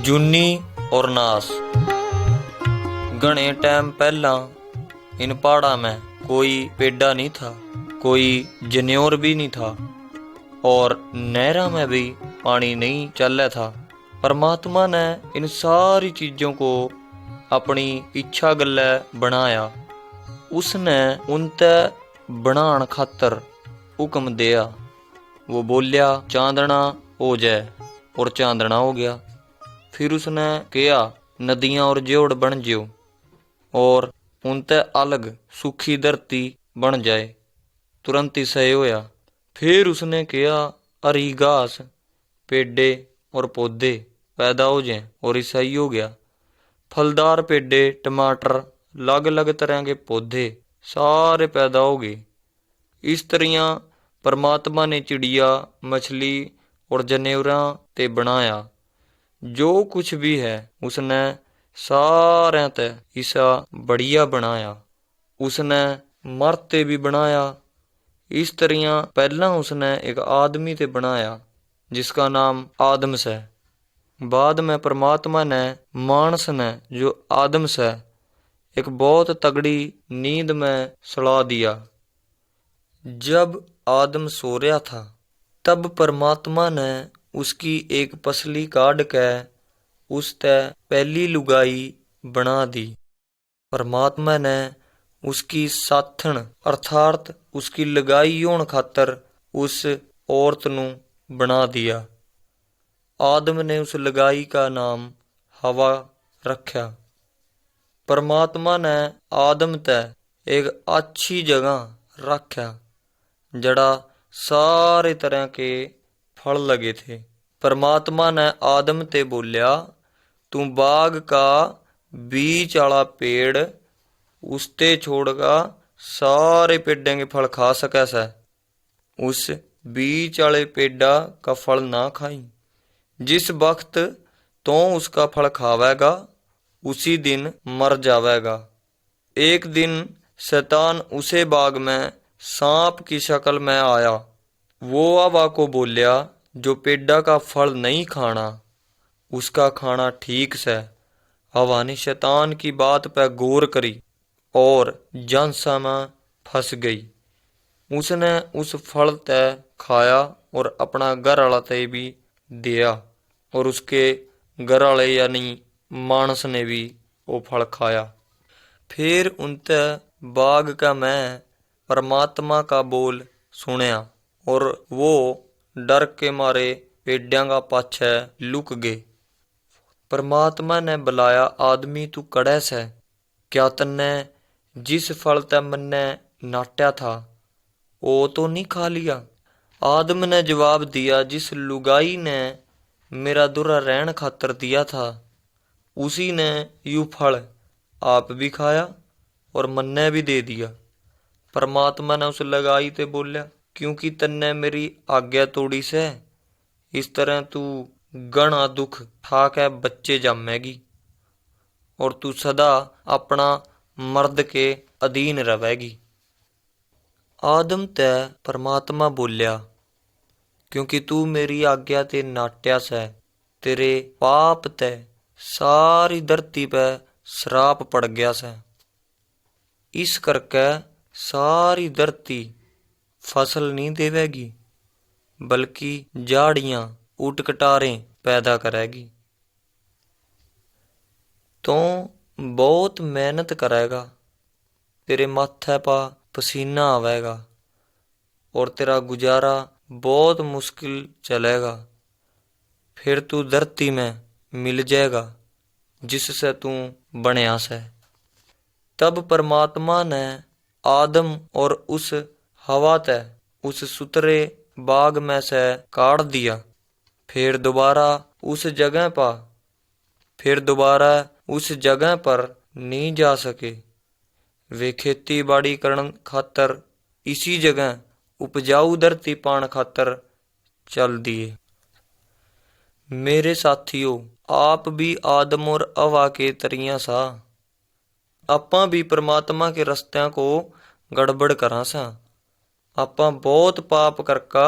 जूनी और नास। घणे टाइम पहला इन पहाड़ा में कोई पेड़ा नहीं था, कोई जनेवर भी नहीं था और नहरा में भी पानी नहीं चल था। परमात्मा ने इन सारी चीजों को अपनी इच्छा गल्ले बनाया। उसने उनते बनाण खातर हुक्म दिया। वो बोलिया चांदना हो जाए और चांदना हो गया। फिर उसने कहा नदियां और जोड़ बन जियो और उनते अलग सूखी धरती बन जाए। तुरंत ही सही होया। फिर उसने कहा हरी घास, पेड़े और पौधे पैदा हो जाए और ऐसा ही हो गया। फलदार पेड़े, टमाटर, अलग अलग तरह के पौधे सारे पैदा हो गए। इस तरह परमात्मा ने चिड़िया, मछली और जानवरां ते बनाया। जो कुछ भी है उसने सारे ते ऐसा बढ़िया बनाया। उसने मरते भी बनाया। इस तरह पहला उसने एक आदमी ते बनाया जिसका नाम आदम से। बाद में परमात्मा ने मानस ने जो आदम से एक बहुत तगड़ी नींद में सुला दिया। जब आदम सो रहा था तब परमात्मा ने उसकी एक पसली काट के उसते पहली लुगाई बना दी। परमात्मा ने उसकी साथन अर्थात उसकी लगाई होने खातर उस औरत नू बना दिया। आदम ने उस लगाई का नाम हवा रखा। परमात्मा ने आदम ते एक अच्छी जगह रखा जड़ा सारे तरह के फल लगे थे। परमात्मा ने आदम ते बोलिया तू बाग का बीच वाला पेड़ उसते छोड़गा सारे पेड़ों के फल खा सके से। उस बीच वाले पेड़ा का फल ना खाई। जिस वक्त तो उसका फल खावेगा उसी दिन मर जावेगा। एक दिन शैतान उसे बाग में सांप की शक्ल में आया। वो हवा को बोलिया जो पेड़ा का फल नहीं खाना उसका खाना ठीक से। हवा ने शैतान की बात पर गौर करी और जानसा में फंस गई। उसने उस फल तय खाया और अपना घर वाला तय भी दिया और उसके घर वाले यानी मानस ने भी वो फल खाया। फिर उनते बाग का मैं परमात्मा का बोल सुनया और वो डर के मारे पेड़िया का पाछे लुक गए। परमात्मा ने बुलाया आदमी तू कड़े से, क्या तन्ने जिस फल ते मन्ने नाट्या था वो तो नहीं खा लिया? आदम ने जवाब दिया जिस लुगाई ने मेरा दुरा रहन खातर दिया था उसी ने यू फल आप भी खाया और मन्ने भी दे दिया। परमात्मा ने उस लगाई ते बोलिया क्योंकि तन्ने मेरी आज्ञा तोड़ी से इस तरह तू घना दुख ठा के बच्चे जमेगी और तू सदा अपना मर्द के अधीन रहेगी। आदम ते परमात्मा बोलिया क्योंकि तू मेरी आज्ञा ते नाट्या से तेरे पाप ते सारी धरती पे श्राप पड़ गया से। इस करके सारी धरती फसल नहीं देवेगी बल्कि झाड़ियां उटकटारे पैदा करेगी। तो बहुत मेहनत करेगा, तेरे माथे पा पसीना आवेगा और तेरा गुजारा बहुत मुश्किल चलेगा। फिर तू धरती में मिल जाएगा जिससे तू बनया से। तब परमात्मा ने आदम और उस हवा ते उस सुतरे बाग में से काट दिया। फिर दोबारा उस जगह पर नहीं जा सके। वे खेती बाड़ी करन खातर इसी जगह उपजाऊ धरती पान खातर चल दिए। मेरे साथियों, आप भी आदम और हवा के तरिया सा। आपां भी परमात्मा के रस्त्यां को गड़बड़ करा सा। आपां बहुत पाप करका,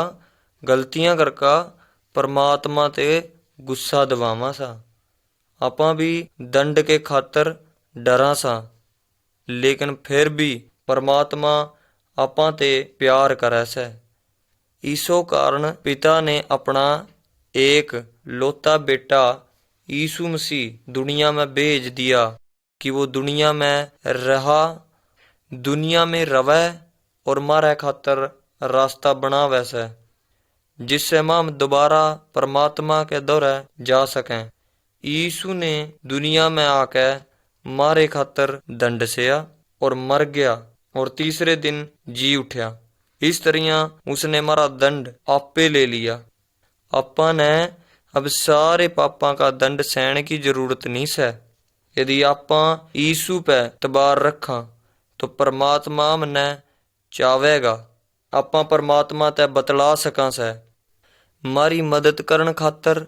गलतियां करका परमात्मा ते गुस्सा दबावा सा। ਆਪਾਂ ਵੀ ਦੰਡ ਕੇ ਖਾਤਰ ਡਰਾਂ ਸਾਂ, ਲੇਕਿਨ ਫਿਰ ਵੀ ਪਰਮਾਤਮਾ ਆਪਾਂ ਤੇ ਪਿਆਰ ਕਰੈ ਸੈ। ਈਸੋ ਕਾਰਨ ਪਿਤਾ ने अपना एक लौता बेटा यीशु मसीह दुनिया में भेज दिया कि वो दुनिया में रहा, दुनिया में रवै और मारे खातर रास्ता बनावै सै, जिससे हम दोबारा परमात्मा के दौरे जा सकें। यीशु ने दुनिया में आके मारे खातर दंड सया और मर गया और तीसरे दिन जी उठा। इस तरह उसने हमारा दंड आपे ले लिया। ਆਪਾਂ ने अब सारे पापां का दंड सहने की जरूरत नहीं है। यदि ਆਪਾਂ यीशु पे तबार रखा तो परमात्मा हमने चावेगा, ਆਪਾਂ परमात्मा ते बतला सका से। हमारी मदद करन खातर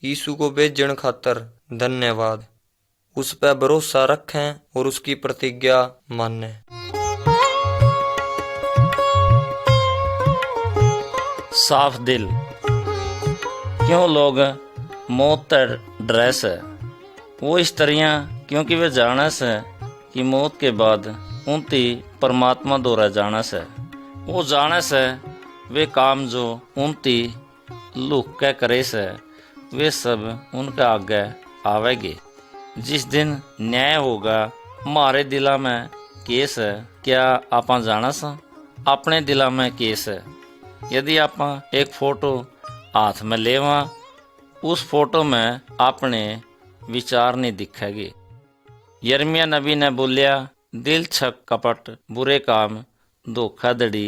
यीशु को भेजन खातर धन्यवाद। उस पे भरोसा रखें और उसकी प्रतिज्ञा मानें। साफ दिल। क्यों लोग मौत ते डरै से? वो स्त्रियाँ क्योंकि वे जाने से कि मौत के बाद उनती परमात्मा द्वारा जाने से। वो जाने से वे काम जो उनती लुक के करे से वे सब उनके आगे आवेगे। जिस दिन न्याय होगा हमारे दिला में केस है, क्या आपा जाना सा? अपने दिला में केस है। यदि आप एक फोटो हाथ में लेवा, उस फोटो में अपने विचार नहीं दिखेगी। यिर्मयाह नबी ने बोलिया, दिल छक कपट, बुरे काम, धोखाधड़ी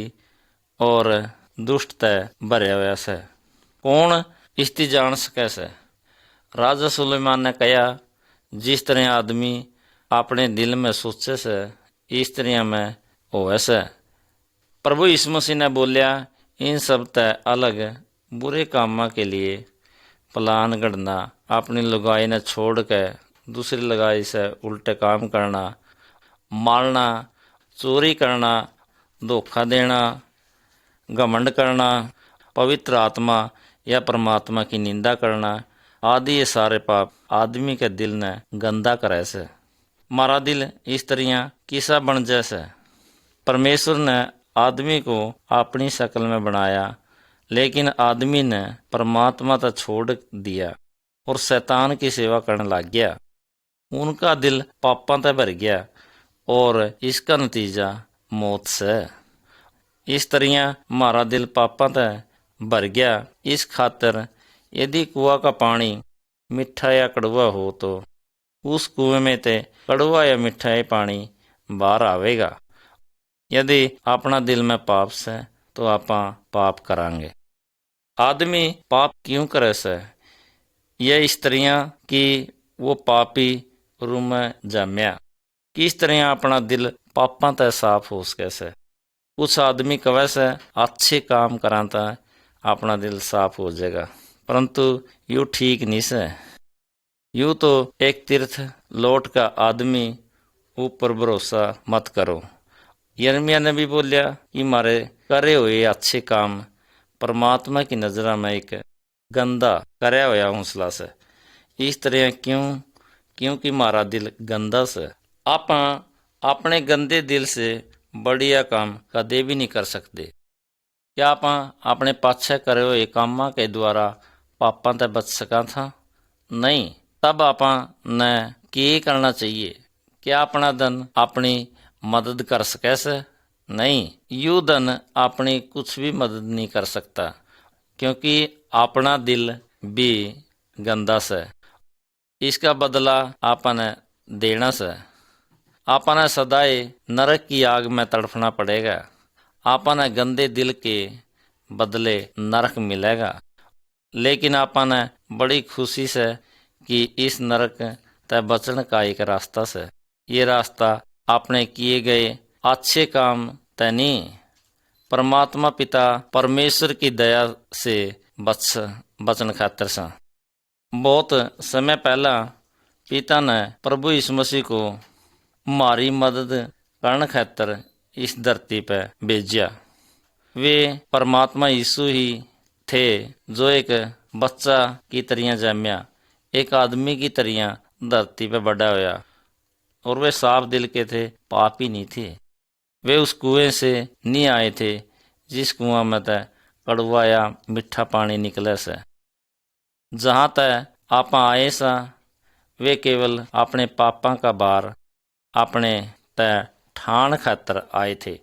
और दुष्टता भरया हुआ से, कौन इसकी जान सके से? राजा सुलेमान ने कहा, जिस तरह आदमी अपने दिल में सोचे से इस तरह में होवे से। प्रभु यीशु मसीह ने बोलिया, इन सब तय अलग बुरे कामों के लिए प्लान गढ़ना, अपनी लगाई ने छोड़ के दूसरी लगाई से उल्टे काम करना, मारना, चोरी करना, धोखा देना, घमंड करना, पवित्र आत्मा या परमात्मा की निंदा करना आदि ये सारे पाप आदमी के दिल ने गंदा करे से। हमारा दिल इस तरह किसा बन जैसे। परमेश्वर ने आदमी को अपनी शक्ल में बनाया, लेकिन आदमी ने परमात्मा तो छोड़ दिया और शैतान की सेवा करने लग गया। उनका दिल पापों से भर गया और इसका नतीजा मौत से। इस तरह हमारा दिल पापों से भर गया। इस खातर यदि कुआं का पानी मीठा या कड़वा हो तो उस कुएं में ते कड़वा या मीठा ही पानी बाहर आवेगा। यदि अपना दिल में पाप से तो आप पाप करांगे। आदमी पाप क्यों करे से? यह स्त्रियां कि वो पापी रूम में जम्या। किस तरह अपना दिल पापां ते साफ हो सके से? उस आदमी कवे से अच्छे काम कराता अपना दिल साफ हो जाएगा, परंतु यू ठीक नहीं से। यू तो एक तीर्थ लौट का आदमी ऊपर भरोसा मत करो। यिर्मयाह ने भी बोलिया कि मारे करे हुए अच्छे काम परमात्मा की नजर में एक गंदा करया हुआ हौसला से। इस तरह क्यों? क्योंकि हमारा दिल गंदा से। आप अपने गंदे दिल से बढ़िया काम कदे भी नहीं कर सकते। क्या आप अपने पाछे करे हुए कामों के द्वारा पापां ते बच सका था? नहीं। तब आप ने क्या करना चाहिए? क्या अपना धन अपनी मदद कर सके से? नहीं। यू धन अपनी कुछ भी मदद नहीं कर सकता, क्योंकि अपना दिल भी गंदा से। इसका बदला आपने देना से। आपने सदाए नरक की आग में तड़फना पड़ेगा। आपने गंदे दिल के बदले नरक मिलेगा। लेकिन आपने बड़ी खुशी से कि इस नरक ते बचने का एक रास्ता से। ये रास्ता आपने किए गए अच्छे काम ते नहीं, परमात्मा पिता परमेश्वर की दया से बचन खातर सा। बहुत समय पहला पिता ने प्रभु यीशु मसीह को हमारी मदद करने खातर इस धरती पे भेजा। वे परमात्मा यीशु ही थे जो एक बच्चा की तरह जन्मया, एक आदमी की तरह धरती पे बड़ा होया, और वे साफ दिल के थे, पाप ही नहीं थे। वे उस कुएं से नहीं आए थे जिस कुआं में तय कड़वा या मीठा पानी निकले से। जहाँ तय आप आए सा, वे केवल अपने पापां का भार अपने तय ठाण खातर आए थे।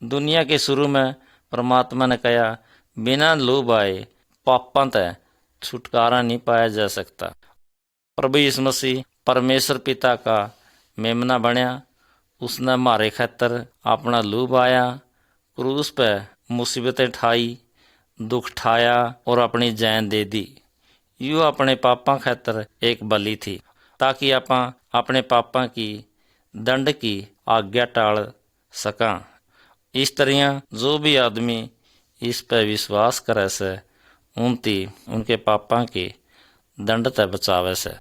दुनिया के शुरू में परमात्मा ने कहा, बिना लोभ आए पापां तय छुटकारा नहीं पाया जा सकता। प्रभु यीशु मसीह परमेश्वर पिता का मेमना बनया, उसने मारे खातर अपना लूब आया, क्रूस पे मुसीबतें ठाई, दुख ठाया और अपनी जान दे दी। यूँ अपने पापां खातर एक बलि थी, ताकि आप अपने पापां की दंड की आज्ञा टाल सका। इस तरह जो भी आदमी इस पर विश्वास करे से, उनके पापां की दंड ते बचावे से।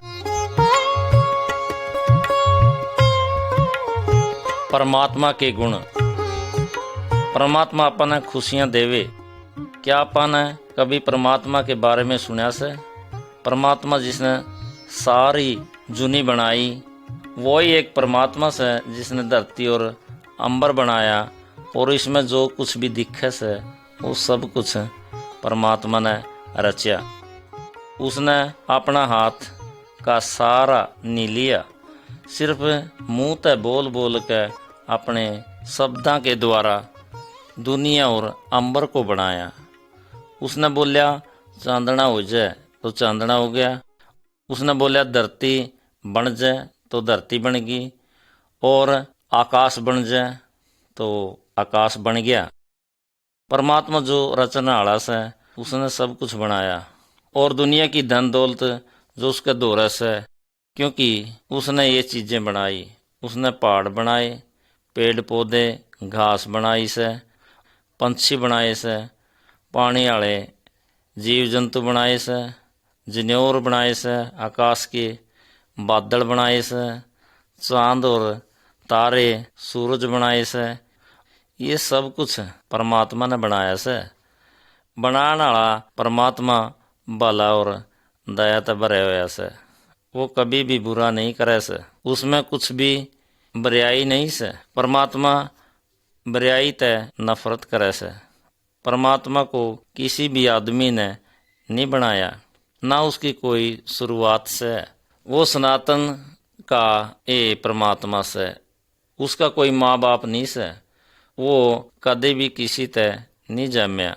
परमात्मा के गुण। परमात्मा अपने खुशियाँ देवे। क्या आपने कभी परमात्मा के बारे में सुना से? परमात्मा जिसने सारी जुनी बनाई, वही एक परमात्मा से जिसने धरती और अंबर बनाया, और इसमें जो कुछ भी दिखे से वो सब कुछ परमात्मा ने रचा। उसने अपना हाथ का सारा नहीं लिया, सिर्फ मुंह ते बोल बोल के अपने शब्दां के द्वारा दुनिया और अंबर को बनाया। उसने बोलिया चांदना हो जाए तो चांदना हो गया। उसने बोलिया धरती बन जाए तो धरती बन गई, और आकाश बन जाए तो आकाश बन गया। परमात्मा जो रचना वाला से, उसने सब कुछ बनाया, और दुनिया की धन दौलत जो उसके दौरे से, क्योंकि उसने ये चीज़ें बनाई। उसने पहाड़ बनाए, पेड़ पौधे घास बनाई से, पंछी बनाए से, पानी वाले जीव जंतु बनाए से, जन्योर बनाए से, आकाश के बादल बनाए से, चांद और तारे सूरज बनाए से। ये सब कुछ परमात्मा ने बनाया से। बनाने वाला परमात्मा भला और दया ते भरे हुआ से। वो कभी भी बुरा नहीं करे से, उसमें कुछ भी बुराई नहीं से। परमात्मा बुराई ते नफरत करे से। परमात्मा को किसी भी आदमी ने नहीं बनाया, ना उसकी कोई शुरुआत से। वो सनातन का परमात्मा से, उसका कोई माँ बाप नहीं से। वो कदे भी किसी ते नहीं जम्या,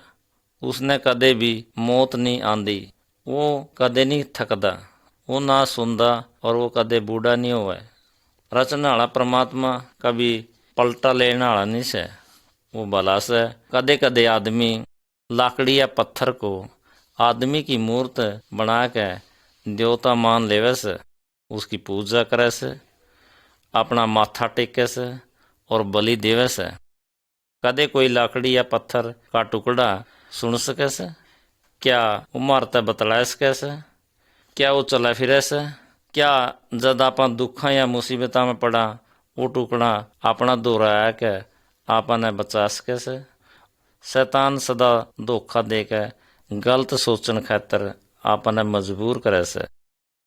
उसने कदे भी मौत नहीं आंदी। वो कदे नहीं थकदा, वो ना सुनदा, और वो कदे बूढ़ा नहीं होवे। रचना वाला परमात्मा कभी पलटा लेने वाला नहीं से, वो भला से। कदे कदे आदमी लाकड़ी या पत्थर को आदमी की मूर्त बना के देवता मान लेवे से, उसकी पूजा करे से, अपना माथा टेके से और बलि देवे से। कदे कोई लाकड़ी या पत्थर का टुकड़ा सुन सके से? क्या वो मारता बतला सके से? क्या वो चला फिरे से? क्या जब आप दुखा या मुसीबता में पड़ा, वो टुकड़ा अपना दोहराया के आपने बचा सके से? शैतान सदा धोखा दे के गलत सोचन खातर आपने मजबूर करे से।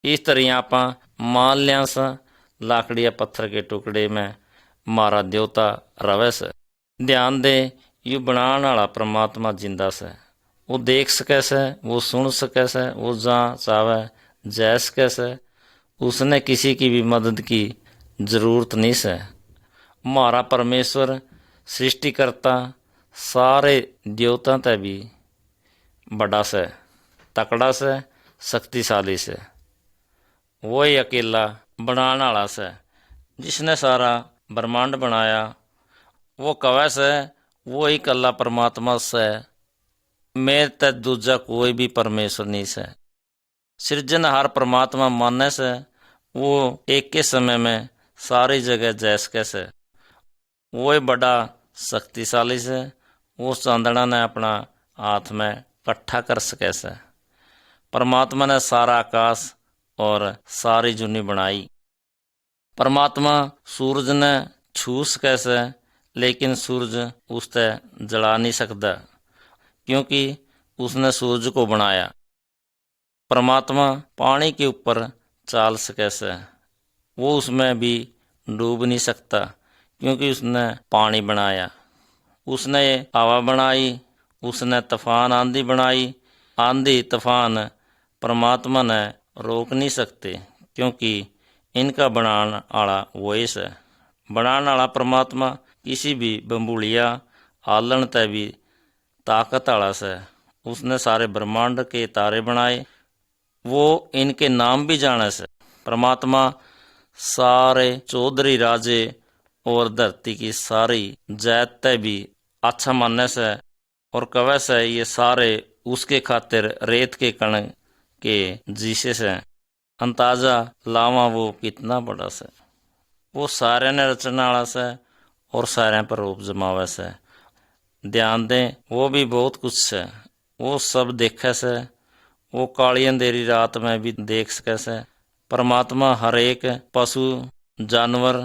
इस तरह आप मान लिया सा लाकड़ी या पत्थर के टुकड़े में मारा देवता रवे से। ध्यान दे, यू बनाने वाला परमात्मा जिंदा से। वो देख सके से, वो सुन सके से, वो जहाँ चाहे जा सके से। उसने किसी की भी मदद की जरूरत नहीं से। हमारा परमेश्वर सृष्टिकर्ता सारे देवता ते भी बड़ा से, तकड़ा से, शक्तिशाली से। वही अकेला बनाने वाला से, जिसने सारा ब्रह्मांड बनाया। वो कवे से, वो ही कल्ला परमात्मा से, मेरे ते दूजा कोई भी परमेश्वर नहीं से। सृजनहार परमात्मा मानने से वो एक के समय में सारी जगह जैस कैसे, वो बड़ा शक्तिशाली से। वो चांदना ने अपना हाथ में इकट्ठा कर सके से। परमात्मा ने सारा आकाश और सारी जुनी बनाई। परमात्मा सूरज ने छू सके से, लेकिन सूरज उससे जला नहीं सकता, क्योंकि उसने सूरज को बनाया। परमात्मा पानी के ऊपर चाल सके से, वो उसमें भी डूब नहीं सकता, क्योंकि उसने पानी बनाया, उसने हवा बनाई, उसने तूफान आंधी बनाई। आंधी तूफान परमात्मा ने रोक नहीं सकते, क्योंकि इनका बनाने वाला वही है। बनाने वाला परमात्मा किसी भी बंबुलिया आलन तय भी ताकत वाला से। उसने सारे ब्रह्मांड के तारे बनाए, वो इनके नाम भी जाने से। परमात्मा सारे चौधरी राजे और धरती की सारी जात तय भी अच्छा मानने से और कवे से ये सारे उसके खातिर रेत के कण के जीसे से। अंताजा लावा वो कितना बड़ा से। वो सारे ने रचना वाला से और सारे पर रूप जमावे से। ध्यान दें, वो भी बहुत कुछ है, वो सब देखे से। वो काली अंधेरी रात में भी देख सके से। परमात्मा हर एक पशु जानवर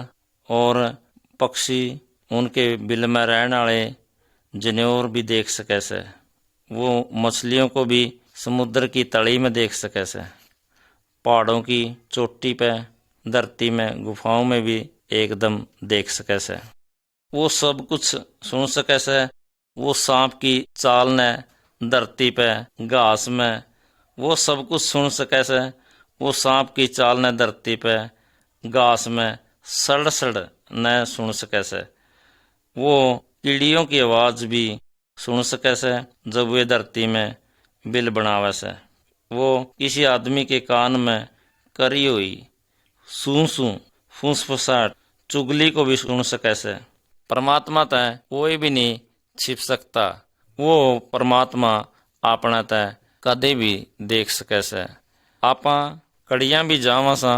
और पक्षी, उनके बिल में रहने वाले जनेवर भी देख सके से। वो मछलियों को भी समुद्र की तली में देख सके से। पहाड़ों की चोटी पे, धरती में, गुफाओं में भी एकदम देख सके से। वो सब कुछ सुन सके से। वो सांप की चाल ने धरती पे, घास में, वो सब कुछ सुन सके से। वो सांप की चाल ने धरती पे, घास में सड़ सड़ न सुन सके से। वो कीड़ियों की आवाज़ भी सुन सके से जब वे धरती में बिल बनावे से। वो किसी आदमी के कान में करी हुई सूं सूं, फुसफुसाहट, चुगली को भी सुन सके से। परमात्मा तय कोई भी नहीं छिप सकता। वो परमात्मा अपना तय कदे भी देख सके से। आपा कड़ियाँ भी जावा सा,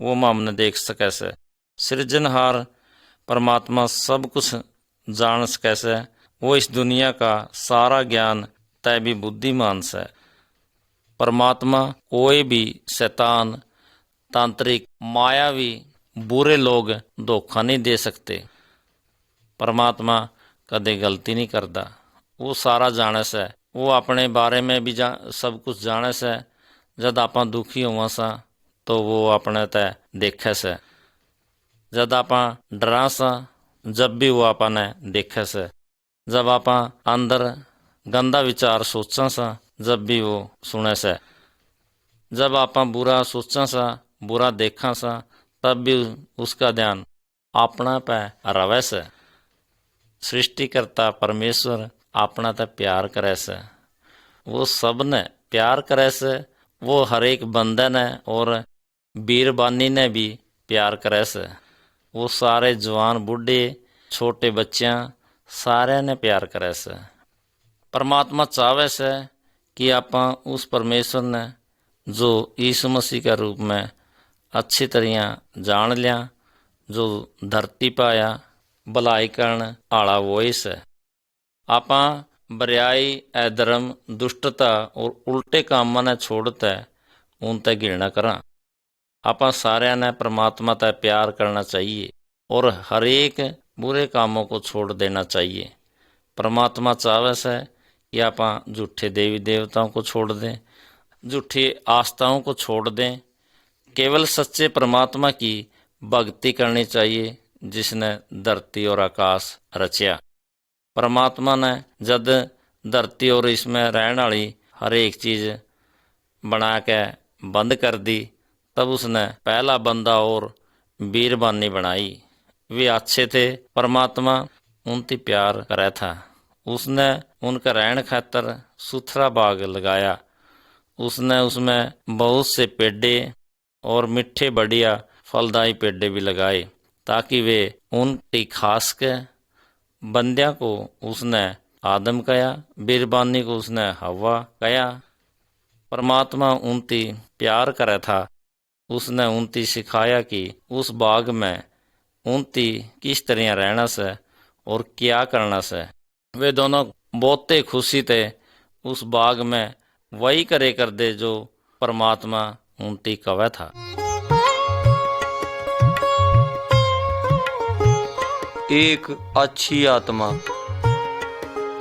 वो हमने देख सके से। सृजनहार परमात्मा सब कुछ जान सके से। वो इस दुनिया का सारा ज्ञान तय भी बुद्धिमान से। परमात्मा कोई भी शैतान, तांत्रिक, मायावी, बुरे लोग धोखा नहीं दे सकते। परमात्मा कदे गलती नहीं करता। वो सारा जाने से। वो अपने बारे में भी सब कुछ जाने से। जब आप दुखी हुआ सा तो वो अपने तय देखे से। जब आप डरा सा, जब भी वो अपने देखे से। जब आप अंदर गंदा विचार सोचा सा, जब भी वो सुने से। जब आप बुरा सोचा सा, बुरा देखा सा, तब भी उसका ध्यान अपना पे रवे से। सृष्टिकर्ता परमेश्वर अपना तो प्यार करे से। वो सब ने प्यार करे से। वो हर एक बंदे ने और बीरबानी ने भी प्यार करे से। वो सारे जवान, बूढ़े, छोटे बच्चियां सारे ने प्यार करे से। परमात्मा चाहे से कि आप उस परमेश्वर ने जो यीशु मसीह के रूप में अच्छी तरह जान लिया, जो धरती पाया भलाई करन आला वही से। आप बरियाई, अधर्म, दुष्टता और उल्टे कामों ने छोड़ते उन ते घृणा करा। आप सारे ने परमात्मा ते प्यार करना चाहिए और हर एक बुरे कामों को छोड़ देना चाहिए। परमात्मा चाहे से कि आप झूठे देवी देवताओं को छोड़ दें, झूठी आस्थाओं को छोड़ दें। केवल सच्चे परमात्मा की भक्ति करनी चाहिए, जिसने धरती और आकाश रचा। परमात्मा ने जब धरती और इसमें रहने वाली हर एक चीज़ बना के बंद कर दी, तब उसने पहला बंदा और बीरबानी बनाई। वे अच्छे थे। परमात्मा उनती प्यार करे था। उसने उनका रहने खातर सुथरा बाग लगाया। उसने उसमें बहुत से पेड़े और मीठे बढ़िया फलदायी पेड़े भी लगाए, ताकि वे उनकी खास के बंदिया को उसने आदम कया, बीरबानी को उसने हवा कया। परमात्मा उनती प्यार करे था। उसने उनती सिखाया कि उस बाग में उनती किस तरह रहना से और क्या करना से। वे दोनों बहुत खुशी थे उस बाग में वही करे कर दे जो परमात्मा उनती कवे था। एक अच्छी आत्मा।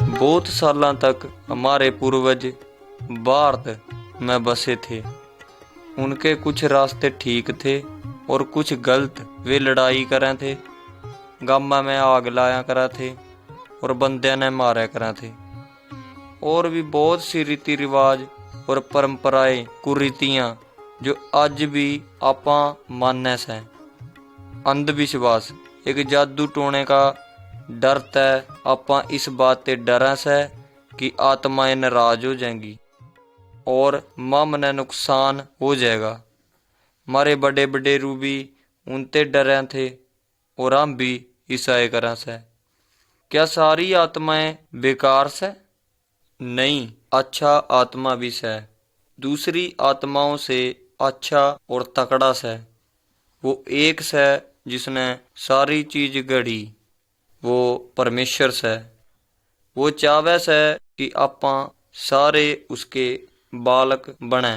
बहुत सालों तक हमारे पूर्वज भारत में बसे थे। उनके कुछ रास्ते ठीक थे और कुछ गलत। वे लड़ाई करें थे, गामा में आग लाया करा थे और बंदे ने मारा करा थे। और भी बहुत सी रीति रिवाज और परंपराएं कुरीतियां जो अज भी आपा माने से। अंधविश्वास एक जादू टोने का डर है। आपा इस बात ते डरा से कि आत्माएं नाराज हो जाएंगी और मन ने नुकसान हो जाएगा। हमारे बड़े बड़े रूबी उनते डरे थे और हम भी ईसाई करा से। क्या सारी आत्माएं बेकार से? नहीं, अच्छा आत्मा भी से। दूसरी आत्माओं से अच्छा और तकड़ा से। वो एक से जिसने सारी चीज गढ़ी, वो परमेश्वर से। वो चावे से कि आपा सारे उसके बालक बने।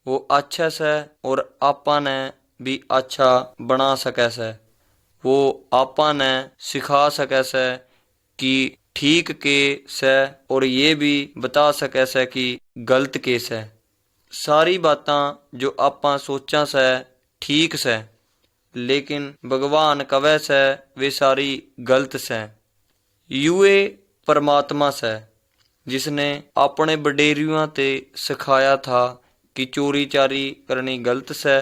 वो अच्छा से और आपा ने भी अच्छा बना सके से। वो आपा ने सिखा सके से कि ठीक के से और ये भी बता सके से कि गलत के से। सारी बातां जो आपा सोचा से ठीक से, लेकिन भगवान कवे से वे सारी गलत से। यूए परमात्मा से जिसने अपने बडेरियों ते सिखाया था कि चोरी चारी करनी गलत से।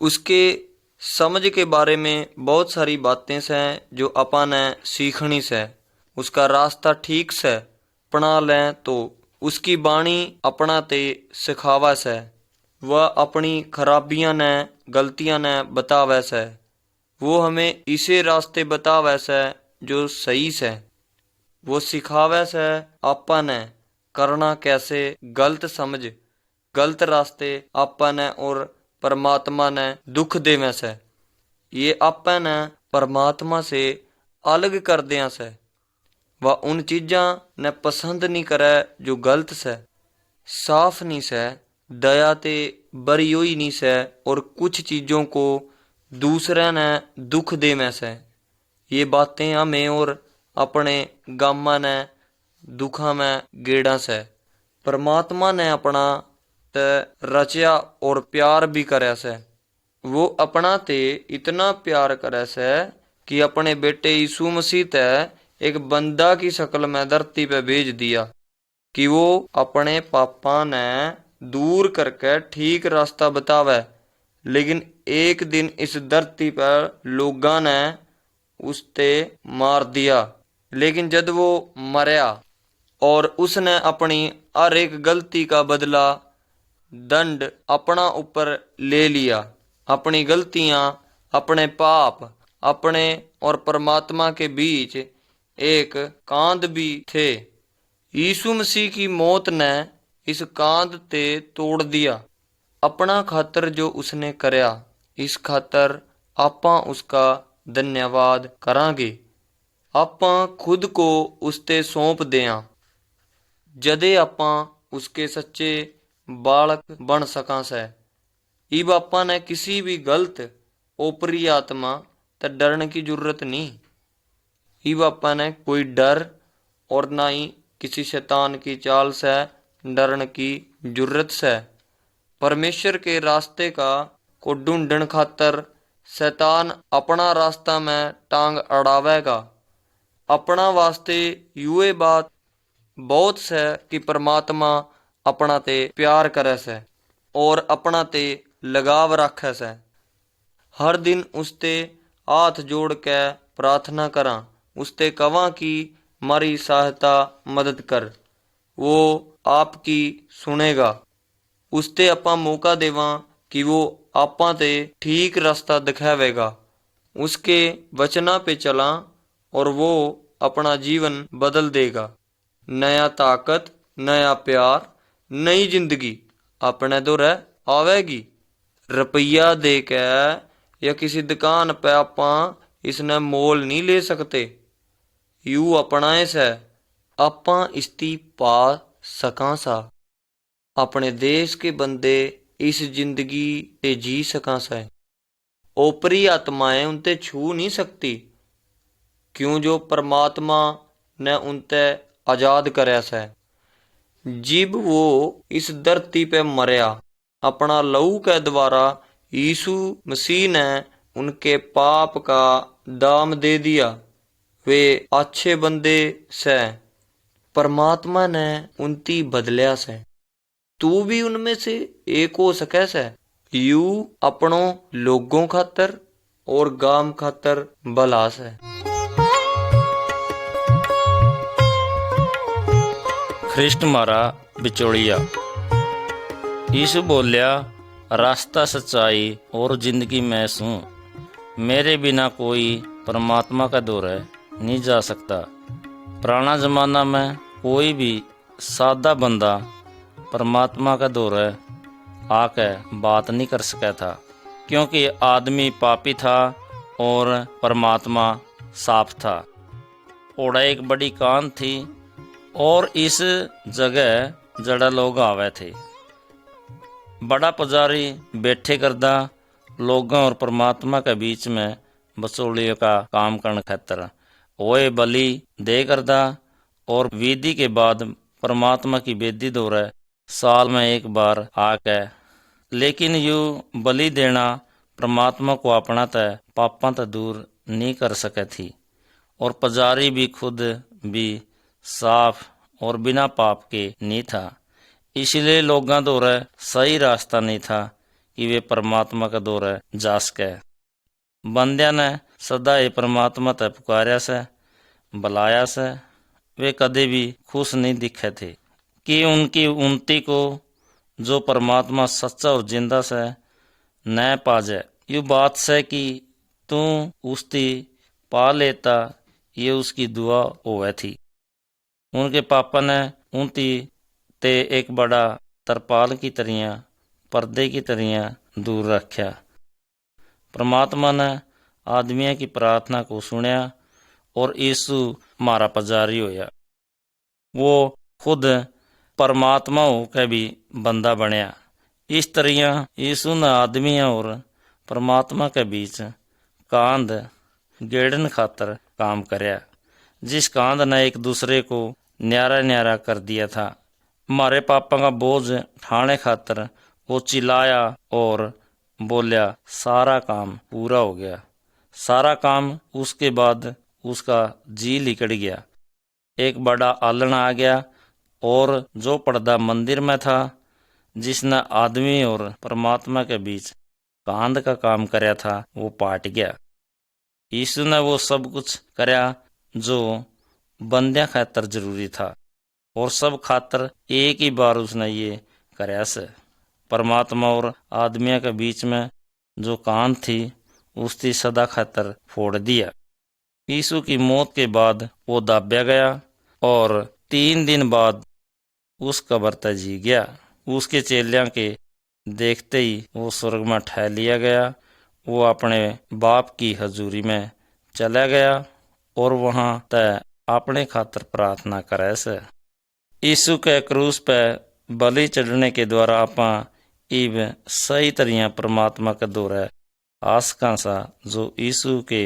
उसके समझ के बारे में बहुत सारी बातें से जो अपा ने सीखनी से। उसका रास्ता ठीक से अपना लें तो उसकी बाणी अपना ते सिखावा से। वह अपनी खराबियां ने गलतियां ने बतावे से। वो हमें इसे रास्ते बतावे से जो सही से। वो सिखावे से आपा ने करना कैसे गलत समझ गलत रास्ते आपा ने और परमात्मा ने दुख देवे से। ये आपा ने परमात्मा से अलग कर दिया से। वह उन चीजा ने पसंद नहीं करे जो गलत से। साफ नहीं से, दया ते बरी हुई नहीं से और कुछ चीजों को दूसरे ने दुख देवे से। ये बातें हमें और अपने गामा ने दुखा में गेड़ा से। परमात्मा ने अपना ते रचा और प्यार भी करे से। वो अपना ते इतना प्यार करे से कि अपने बेटे यीशु मसीह ते एक बंदा की शक्ल में धरती पे भेज दिया कि वो अपने पापा ने दूर करके ठीक रास्ता बतावे। लेकिन एक दिन इस धरती पर लोगां ने उसते मार दिया। लेकिन जब वो मरया और उसने अपनी हर एक गलती का बदला दंड अपना ऊपर ले लिया। अपनी गलतियां, अपने पाप, अपने और परमात्मा के बीच एक कांध भी थे। यीशु मसीह की मौत ने इस कांध ते तोड़ दिया। अपना खातर जो उसने करया, इस खातर आपां उसका धन्यवाद करांगे। आपां खुद को उसते सौंप दें। जदे आपां उसके सच्चे बालक बन सकां से। इब आपां ने किसी भी गलत ओपरी आत्मा ते डरने की जरूरत नहीं। इब आपां ने कोई डर और ना ही किसी शैतान की चाल से डरने की जरूरत से। परमेश्वर के रास्ते का को ढूंढन खातर शैतान अपना रास्ता में टांग अड़ावेगा। अपना वास्ते यूए बात बहुत से कि परमात्मा अपना ते प्यार करे से और अपना ते लगाव रखे से। हर दिन उसते हाथ जोड़ के प्रार्थना करा, उसते कवा कि मारी सहायता मदद कर। वो आपकी सुनेगा। उसते आपा मौका देवा कि वो आपा ते ठीक रास्ता दिखावेगा। उसके वचना पे चला और वो अपना जीवन बदल देगा। नया ताकत, नया प्यार, नई जिंदगी अपने दौरे आवेगी। रुपया दे के या किसी दुकान पे आपा इसने मोल नहीं ले सकते। यू अपनाए से आपा इसती पा सका सा। अपने देश के बंदे इस जिंदगी ते जी सका से। ओपरी आत्माएं उनते छू नहीं सकती, क्यों जो परमात्मा ने उनते आजाद करया से। जिब वो इस धरती पे मरया अपना लहू के द्वारा यीशु मसीह ने उनके पाप का दाम दे दिया। वे अच्छे बंदे से परमात्मा ने उनती बदलिया से। तू भी उनमें से एक हो सके से। यू अपनों लोगों खातर और गांव खातर भला से। ख्रिस्ट मारा बिचौलिया। यीशु बोलिया, रास्ता सच्चाई और जिंदगी मैं सूं। मेरे बिना कोई परमात्मा का दौर नहीं जा सकता। पुराना जमाना में कोई भी सादा बंदा परमात्मा का दौर आके बात नहीं कर सका था, क्योंकि आदमी पापी था और परमात्मा साफ था। ओड़ा एक बड़ी कान थी और इस जगह जड़ा लोग आवे थे। बड़ा पुजारी बैठे करदा लोगों और परमात्मा के बीच में बसोलियों का काम करने खातर ओए बलि दे करदा और विधि के बाद परमात्मा की बेदी दौरे साल में एक बार आके। लेकिन यू बलि देना परमात्मा को अपना तय पापा तय दूर नहीं कर सके थी, और पुजारी भी खुद भी साफ और बिना पाप के नहीं था। इसलिए लोगों दौरे सही रास्ता नहीं था कि वे परमात्मा का दौरे जा सके। बंदिया ने सदा ही परमात्मा तय पुकारिया से, बुलाया से। वे कदे भी खुश नहीं दिखे थे कि उनकी उन्नति को जो परमात्मा सच्चा और जिंदा से न पा जाए। यू बात से कि तू उसकी पा लेता, ये उसकी दुआ होवे थी। उनके पापा ने उनती ते एक बड़ा तरपाल की तरिया, पर्दे की तरिया दूर रखा। परमात्मा ने आदमियों की प्रार्थना को सुनया और यीशु मारा पुजारी होया। वो खुद परमात्मा होकर भी बंदा बनया। इस तरह यीशु ने आदमियों और परमात्मा के बीच कांध गेड़न खातर काम करया, जिस कांध ने एक दूसरे को न्यारा न्यारा कर दिया था। हमारे पापा का बोझ ठाने खातर वो चिल्लाया और बोलिया, सारा काम पूरा हो गया। सारा काम उसके बाद उसका जी लिकड़ गया। एक बड़ा आलन आ गया और जो पर्दा मंदिर में था, जिसने आदमी और परमात्मा के बीच कांध का काम करया था, वो पाट गया। यीशु ने वो सब कुछ करया जो बंदिया खातर जरूरी था, और सब खातर एक ही बार उसने ये करया से। परमात्मा और आदमियों के बीच में जो कांध थी, उसकी सदा खातर फोड़ दिया। यीशु की मौत के बाद वो दाब्या गया और 3 दिन बाद उस कब्र तक जी गया। उसके चेलियां के देखते ही वो स्वर्ग में ठहर लिया गया। वो अपने बाप की हजूरी में चला गया और वहां तय अपने खातर प्रार्थना करे से। यीशु के क्रूस पे बलि चढ़ने के द्वारा आपा इब सही तरह परमात्मा के दौरे आसका सा, जो यीशु के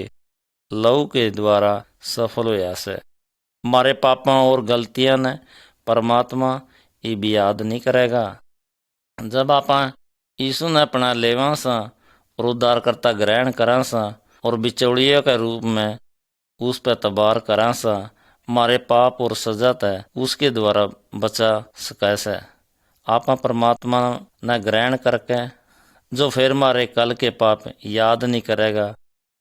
लहू के द्वारा सफल होया से। हमारे पापा और गलतियां ने परमात्मा इब याद नहीं करेगा। जब आप यीशु ने अपना लेवा सा और उद्धारकर्ता ग्रहण करा सा और बिचौलिया के रूप में उस पर तबार करा सा, हमारे पाप और सजा तय उसके द्वारा बचा सके से। आप परमात्मा ने ग्रहण करके जो फिर हमारे कल के पाप याद नहीं करेगा,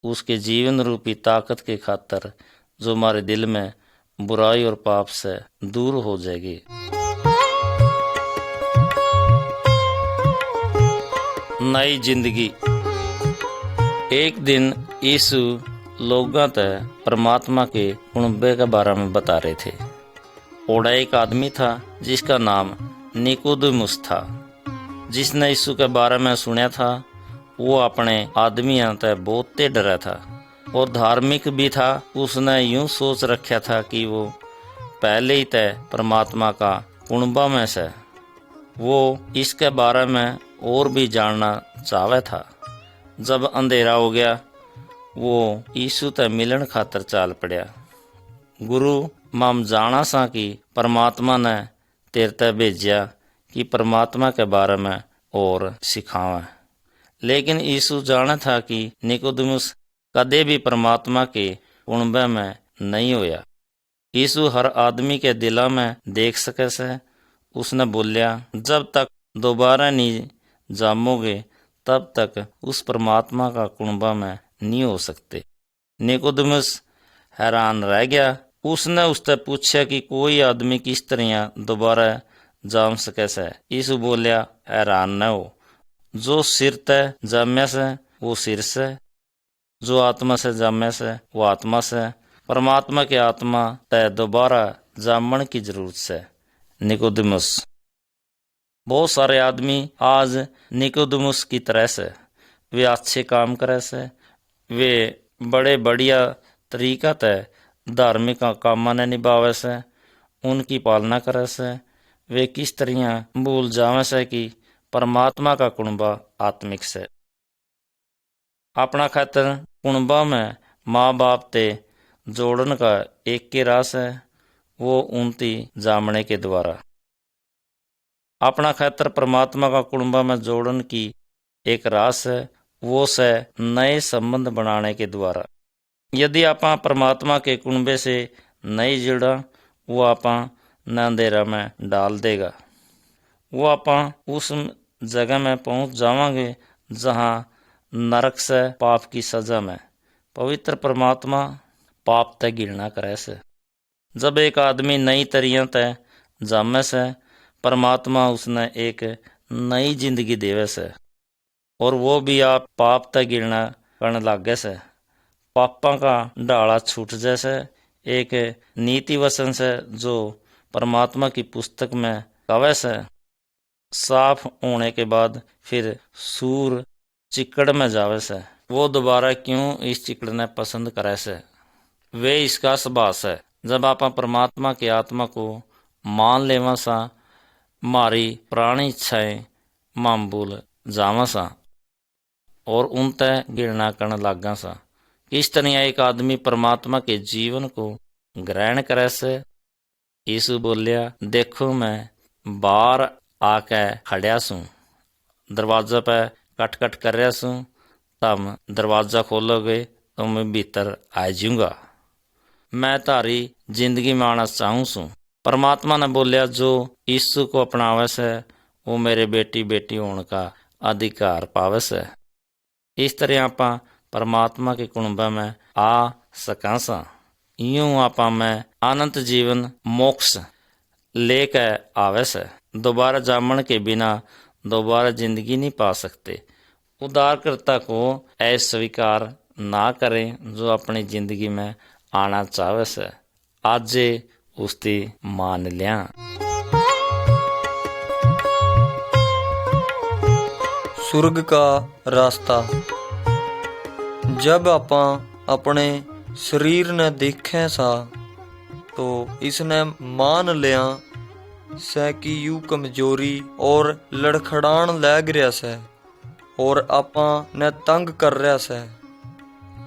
उसके जीवन रूपी ताकत के खातर जो हमारे दिल में बुराई और पाप से दूर हो जाएगी। नई जिंदगी। एक दिन यीशु लोगों तय परमात्मा के कुणबे के बारे में बता रहे थे। ओड़ा एक आदमी था जिसका नाम निकोदेमुस था। जिसने यीशु के बारे में सुना था, वो अपने आदमियों तय बहुत डरा था और धार्मिक भी था। उसने यूं सोच रखा था कि वो पहले ही तय परमात्मा का कुणबा में से। वो इसके बारे में और भी जानना चाहता था। जब अंधेरा हो गया, वो यीशु ते मिलन खातर चाल पड़ा। गुरु, माम जाना सा कि परमात्मा ने तेरे ते भेजा कि परमात्मा के बारे में और सिखावें। लेकिन यीशु जाना था कि निकोदेमुस कदे भी परमात्मा के कुणबे में नहीं होया। यीशु हर आदमी के दिला में देख सके से। उसने बोलिया, जब तक दोबारा नहीं जामोगे तब तक उस परमात्मा का कुणबा में नहीं हो सकते। निकोदेमुस हैरान रह गया। उसने उससे पूछा कि कोई आदमी किस तरह दोबारा जाम सके से। यीशु बोलिया, हैरान न हो। जो सिर तय जाम्या से वो सिर से, जो आत्मा से जाम्या से वो आत्मा से। परमात्मा के आत्मा तय दोबारा जामण की जरूरत से। निकोदेमुस। बहुत सारे आदमी आज निकोदेमुस की तरह से वे अच्छे काम करे से, वे बड़े बढ़िया तरीका तय धार्मिक कामां ने निभावे से, उनकी पालना करे से। वे किस तरह भूल जावे से कि परमात्मा का कुणबा आत्मिक से। अपना खातर कुणबा में माँ बाप ते जोड़न का एक के रास है, वो उनती जामने के द्वारा। अपना खातर परमात्मा का कुणबा में जोड़न की एक रास है, वो से नए संबंध बनाने के द्वारा। यदि आप परमात्मा के कुणबे से नहीं जुड़ा, वो आप अंधेरा में डाल देगा। वो आप उस जगह में पहुंच जावांगे जहां नरक से पाप की सजा में पवित्र परमात्मा पाप तय गिरना करे से। जब एक आदमी नई तरिया तय जामे से, परमात्मा उसने एक नई जिंदगी देवे से, और वो भी आप पाप तय गिरना करने लागे से। पापा का ढाला छूट जैसे एक नीति वचन से जो परमात्मा की पुस्तक में कवे से, साफ होने के बाद फिर सूर चिकड़ में जावे से। वो दोबारा क्यों इस चिकड़ ने पसंद करे से? वे इसका सबास है। जब आप परमात्मा की आत्मा को मान लेवा सा, मारी पुरानी इच्छाएं मामूल जावा सा और उन तय गिरना करने लागा सा। किस तरह एक आदमी परमात्मा के जीवन को ग्रहण करे से? यीशु बोलिया, देखो मैं बाहर आके खड़िया सूं, दरवाजा पे कट कर रहा सूं, तब दरवाजा खोलोगे तो मैं भीतर आ जाऊंगा। मैं तारी जिंदगी माना चाहूँ सूं। परमात्मा ने बोलिया, जो यीशु को अपनावे से वो मेरे बेटी बेटी होने का अधिकार पावे से। इस तरह आप परमात्मा के कुणबे में आ सका सा। यूं आप में अनंत जीवन मोक्ष लेके आवे से। दोबारा जामन के बिना दोबारा जिंदगी नहीं पा सकते। उद्धारकर्ता को अस्वीकार ना करें जो अपनी जिंदगी में आना चाहे से। आज उसकी मान लिया। स्वर्ग का रास्ता। जब आप अपने शरीर ने देखें सा तो इसने मान लिया से कि यू कमजोरी और लड़खड़ान लग रहा से और आपा ने तंग कर रहा से,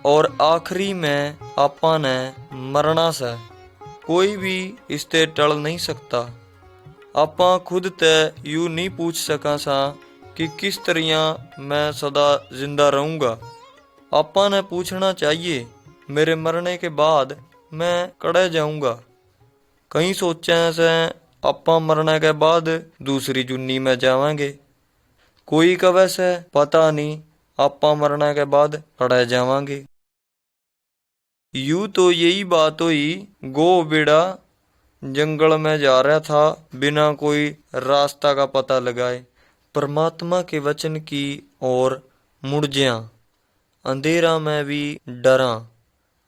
और आखिरी में आपा ने मरना से। कोई भी इसते टल नहीं सकता। आपा खुद ते यू नहीं पूछ सका सा कि किस तरह मैं सदा जिंदा रहूंगा। आपा ने पूछना चाहिए, मेरे मरने के बाद मैं कड़े जाऊंगा। कहीं सोचे से आपा मरने के बाद दूसरी जुन्नी में जावांगे। कोई कवे से पता नहीं आपा मरने के बाद कड़े जावांगे। यू तो यही बात हुई। गो बेड़ा जंगल में जा रहा था बिना कोई रास्ता का पता लगाए। परमात्मा के वचन की ओर मुड़ गया। अंधेरा में भी डरा।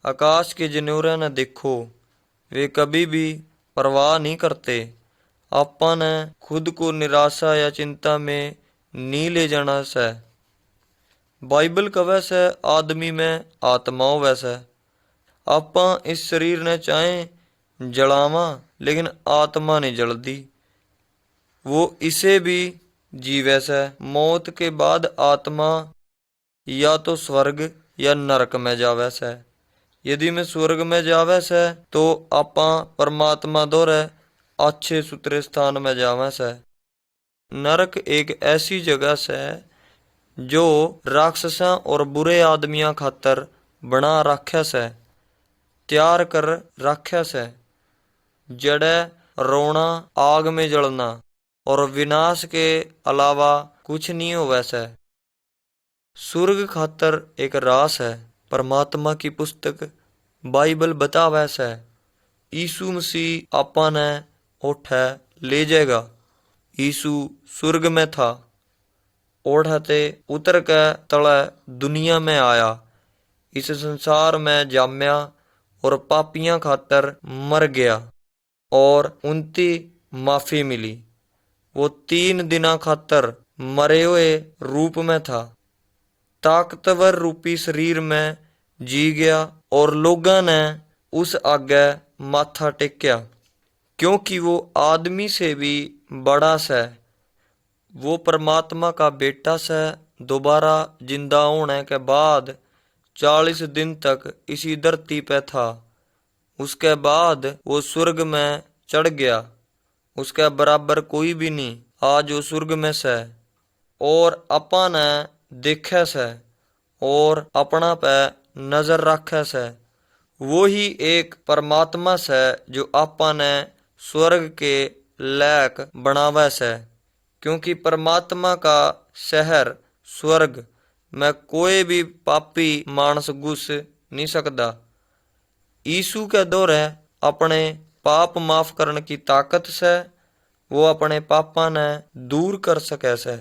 आकाश के जनौरे ने देखो, वे कभी भी परवाह नहीं करते। आपा ने खुद को निराशा या चिंता में नहीं ले जाना से। बाइबल कवे से आदमी में आत्मा होवे से। आपा इस शरीर ने चाहे जलावा लेकिन आत्मा नहीं जलती। वो इसे भी जीवे से। मौत के बाद आत्मा या तो स्वर्ग या नरक में जावे से। यदि मैं स्वर्ग में जावे से तो आपा परमात्मा दोरे अच्छे सुथरे स्थान में जावे से। नरक एक ऐसी जगह से जो राक्षसा और बुरे आदमियां खातर बना राख्या से, तैयार कर राख्या से। जड़े रोना, आग में जलना और विनाश के अलावा कुछ नहीं हो वैसे। स्वर्ग खातर एक रास है। परमात्मा की पुस्तक बाइबल बतावे से यीशु मसीह आपा ने उठे ले जाएगा। यीशु स्वर्ग में था, ओढ़ते उतर के तले दुनिया में आया, इस संसार में जाम्या और पापियां खातर मर गया और उनकी माफी मिली। वो 3 दिना खातर मरे हुए रूप में था, ताकतवर रूपी शरीर में जी गया और लोगों ने उस आगे माथा टेक्या, क्योंकि वो आदमी से भी बड़ा से। वो परमात्मा का बेटा से दोबारा जिंदा होने के बाद 40 दिन तक इसी धरती पे था। उसके बाद वो स्वर्ग में चढ़ गया। उसके बराबर कोई भी नहीं आज वो स्वर्ग में से और अपा ने देखे से और अपना पे नजर रखे से। वो ही एक परमात्मा से जो आपा ने स्वर्ग के लायक बनावे से, क्योंकि परमात्मा का शहर स्वर्ग में कोई भी पापी मानस घुस नहीं सकता। यीशु के दौरे अपने पाप माफ करने की ताकत से वो अपने पापा ने दूर कर सके से,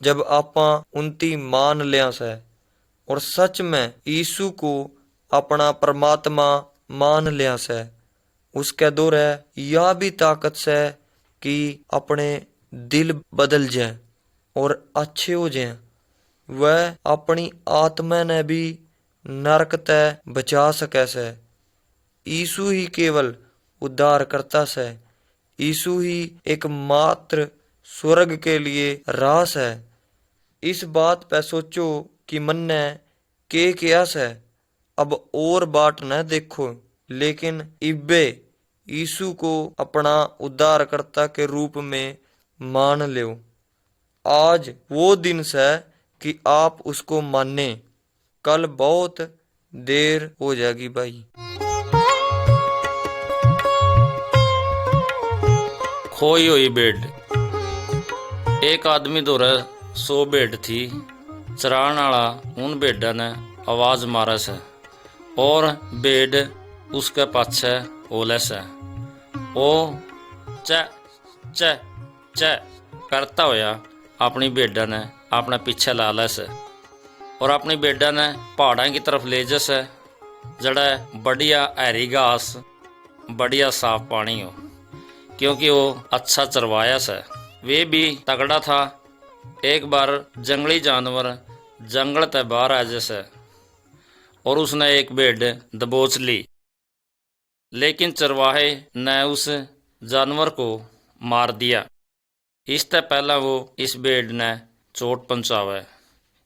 जब आपा उनती मान लिया से और सच में यीशु को अपना परमात्मा मान लिया से। उसके दौरे यह भी ताकत से कि अपने दिल बदल जाए और अच्छे हो जाए। वह अपनी आत्मा ने भी नरक ते बचा सके से। यीशु ही केवल उद्धार करता से। यीशु ही एकमात्र स्वर्ग के लिए रास है। इस बात पे सोचो कि मन ने के किया से। अब और बाट न देखो, लेकिन इब्बे यीशु को अपना उद्धारकर्ता के रूप में मान लो। आज वो दिन से कि आप उसको माने, कल बहुत देर हो जाएगी भाई। खोई हुई भेड़। एक आदमी दौरे 100 भेड़ थी। चराण आला उन भेड़ा ने आवाज मारे से और भेड़ उसके पाछे ओले से। ओ च च च करता होया अपनी भेड़ा ने अपने पीछे ला ले से और अपनी भेड़ा ने पहाड़ा की तरफ ले जैसे, जड़ा बढ़िया हरी घास, बढ़िया साफ पानी हो, क्योंकि वो अच्छा चरवाया से। वे भी तगड़ा था। एक बार जंगली जानवर जंगल ते बाहर आ जैसे और उसने एक भेड़ दबोच ली, लेकिन चरवाहे ने उस जानवर को मार दिया। इससे पहला वो इस भेड़ ने चोट पहुंचावे।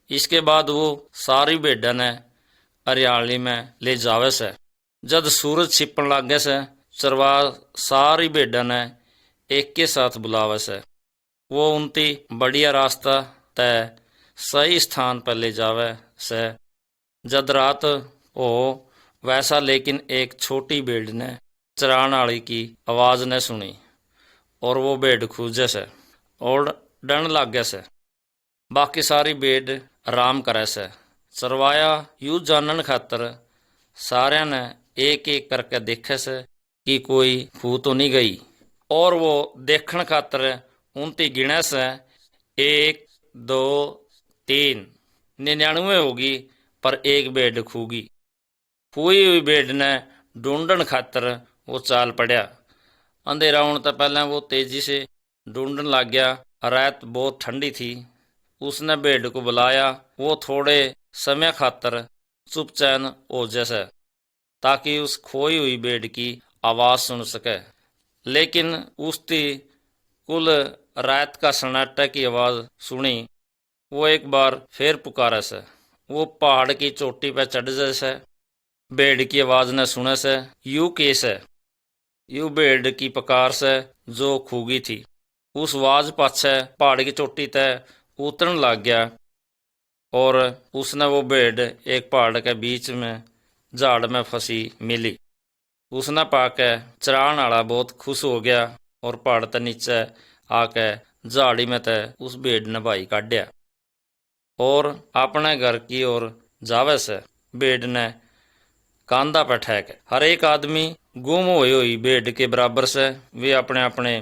इसके बाद वो सारी भेड़ा ने हरियाली में ले जावे से। जब सूरज छिपन लागे से चरवाहा सारी भेड़ा ने एक के साथ बुलावे से। वो उनती बढ़िया रास्ता तय सही स्थान पर ले जावे से। जद रात हो वैसा, लेकिन एक छोटी भेड़ ने चराण आली की आवाज ने सुनी और वो भेड़ खूजे से और डन लागे से। बाकी सारी भेड़ आराम करे से। चरवाया यू जानन खातर सारे ने एक एक करके देखे से कि कोई खू तो नहीं गई, और वो देखण खातर उनती गिणे से 1 2 3 99 होगी, पर एक भेड़ खूगी। खूई हुई भेड़ ने ढूंढण खातर वो चाल पड़या। अंधेरा होने तो पहले वो तेजी से ढूंढन लग गया। रात बहुत ठंडी थी। उसने भेड़ को बुलाया। वो थोड़े समय खातर चुपचान हो जैसे, ताकि उस खोई हुई भेड़ की आवाज सुन सके। लेकिन उसकी कुल रात का सन्नाटा की आवाज सुनी। वो एक बार फिर पुकारे से। वो पहाड़ की चोटी पर चढ़ जैसे भेड़ की आवाज ने सुने से यू केस है। यू भेड़ की पुकार से जो खूगी थी। उस आवाज पाछे पहाड़ की चोटी तय उतरन लग गया और उसने वो भेड़ एक पहाड़ के बीच में झाड़ में फंसी मिली। उसने पाके चरान आला बहुत खुश हो गया और पहाड़ ते नीचे आके झाड़ी में ते उस भेड़ ने भाई काढ़िया और अपने घर की ओर जावे से भेड़ ने कांधा पर ठहक। हर एक आदमी गुम हुई भेड़ के बराबर से वे अपने अपने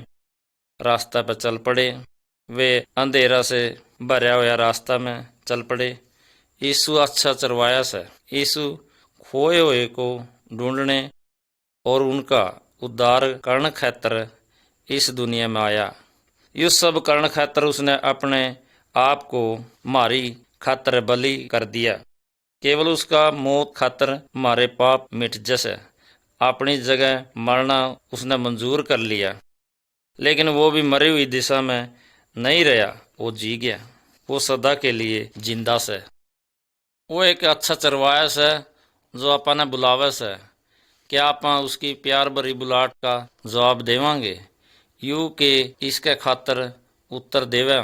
रास्ता पर चल पड़े। वे अंधेरा से भरया हुआ रास्ता में चल पड़े। यीशु अच्छा चरवाया से यीशु खोए हुए को ढूंढने और उनका उद्धार करने खातर इस दुनिया में आया। ये सब करने खातर उसने अपने आप को मारी खातर बलि कर दिया। केवल उसका मौत खातर हमारे पाप मिट जैसे अपनी जगह मरना उसने मंजूर कर लिया। लेकिन वो भी मरी हुई दिशा में नहीं रहा, वो जी गया, वो सदा के लिए जिंदा से। वो एक अच्छा चरवाया से जो अपने बुलावे से क्या आप उसकी प्यार भरी बुलाहट का जवाब देवांगे? यू के इसके खातर उत्तर देवे,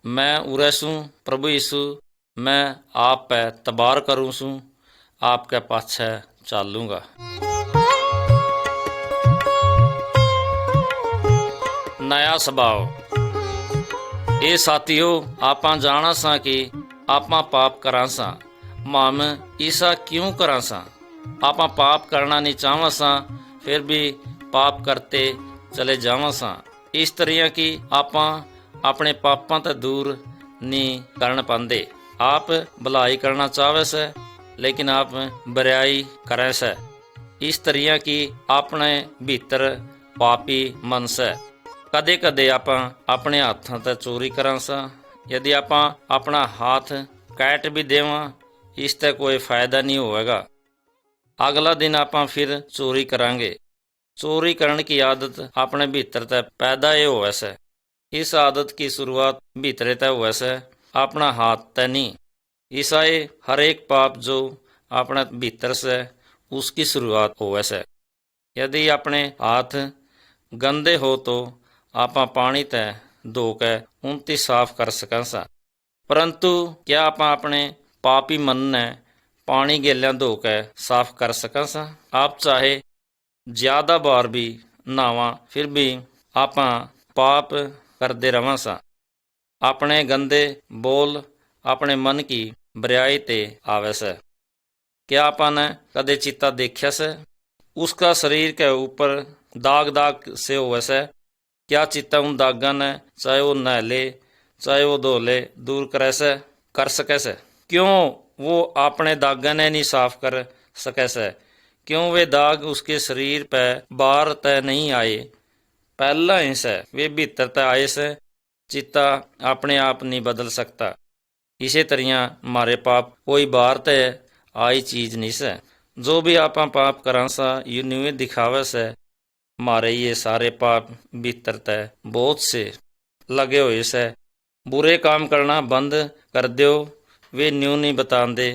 मैं उरे सूँ प्रभु यीशु, मैं आप पे तबार करूँ सूँ, आपके पाछे चालूँगा। नया स्वभाव। ये साथियों, आप जाना सा कि आप पाप करा सा, माम ईसा क्यों करा सा? आप पाप करना नहीं चाहवा सा, फिर भी पाप करते चले जावा सा। इस तरह की आप अपने पापां ते दूर नहीं करन पाते। आप भलाई करना चाहे से लेकिन आप बुराई करें से। इस तरह की अपने भीतर पापी मन से कदे कदे आप अपने हाथों ते चोरी करा सा। यदि आप अपना हाथ काट भी देवा इससे कोई फायदा नहीं होगा। अगला दिन आप फिर चोरी करांगे। चोरी करने की आदत अपने भीतर तय पैदा ही हुआ से। इस आदत की शुरुआत भीतरे तय हुआ से, अपना हाथ तय नहीं। ईसाई हर एक पाप जो अपने भीतर से उसकी शुरुआत हुआ से। यदि अपने हाथ गंदे हो तो आप पानी तय धो के उनती साफ कर सकें सा। परंतु क्या आप अपने पापी मन ने पानी गेलिया धो के साफ कर सकें सा? आप चाहे ज्यादा बार भी नहावा फिर भी आप पाप करते रवा सा। अपने गंदे बोल अपने मन की बुराई ते आवे से। क्या आपने कदे चिता देखा से? उसका शरीर के ऊपर दाग दाग से होवे से। क्या चिता उन दागा ने चाहे वो नहले चाहे वो धोले दूर करे से कर सके से? क्यों वो अपने दागा ने नहीं साफ कर सके से? क्यों वे दाग उसके शरीर पे बाहर तय नहीं आए, पहला ही से वे भीतर तय आए से। चित्ता अपने आप नहीं बदल सकता। इसी तरह हमारे पाप कोई बाहर तय आई चीज नहीं से। जो भी आप पाप करा सा यू न्यू दिखावे से हमारे ये सारे पाप भीतर तय बहुत से लगे हुए से। बुरे काम करना बंद कर दो। वे न्यू नहीं बताते